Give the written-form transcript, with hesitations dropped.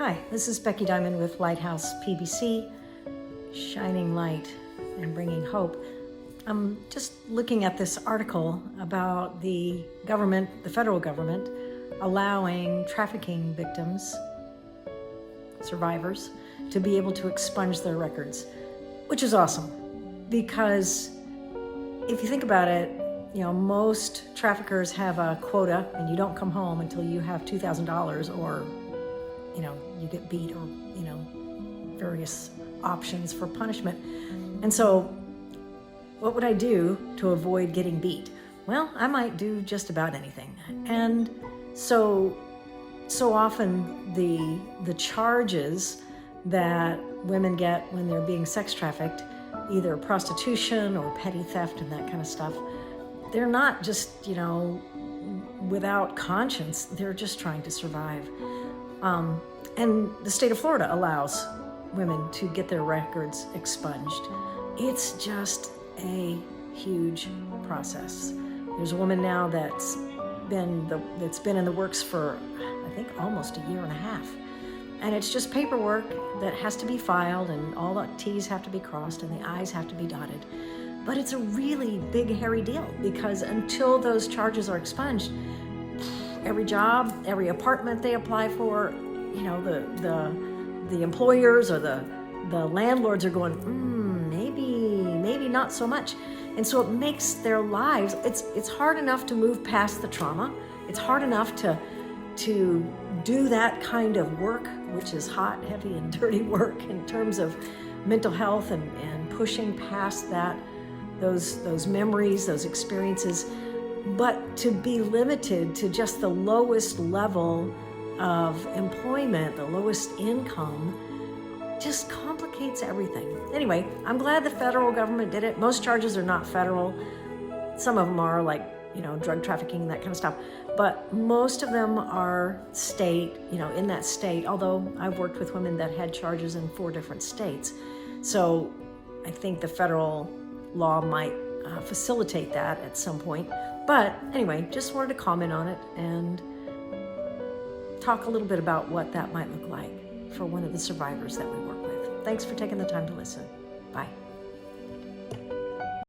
Hi, this is Becky Diamond with Lighthouse PBC, shining light and bringing hope. I'm just looking at this article about the government, the federal government, allowing trafficking victims, survivors, to be able to expunge their records, which is awesome. Because if you think about it, most traffickers have a quota and you don't come home until you have $2,000 or, you get beat or, various options for punishment. And so what would I do to avoid getting beat? Well, I might do just about anything. And so often the charges that women get when they're being sex trafficked, either prostitution or petty theft and that kind of stuff, they're not just, without conscience, they're just trying to survive. And the state of Florida allows women to get their records expunged. It's just a huge process. There's a woman now that's been in the works for, I think, almost a year and a half. And it's just paperwork that has to be filed, and all the T's have to be crossed and the I's have to be dotted. But it's a really big, hairy deal, because until those charges are expunged, every job, every apartment they apply for, the employers or the landlords are going, maybe not so much. And so it makes their lives, it's hard enough to move past the trauma. It's hard enough to do that kind of work, which is hot, heavy, and dirty work in terms of mental health and pushing past that, those memories, those experiences. But to be limited to just the lowest level of employment, the lowest income, just complicates everything. Anyway, I'm glad the federal government did it. Most charges are not federal. Some of them are, like, drug trafficking, that kind of stuff. But most of them are state, in that state, although I've worked with women that had charges in 4 different states. So I think the federal law might facilitate that at some point. But anyway, just wanted to comment on it and talk a little bit about what that might look like for one of the survivors that we work with. Thanks for taking the time to listen. Bye.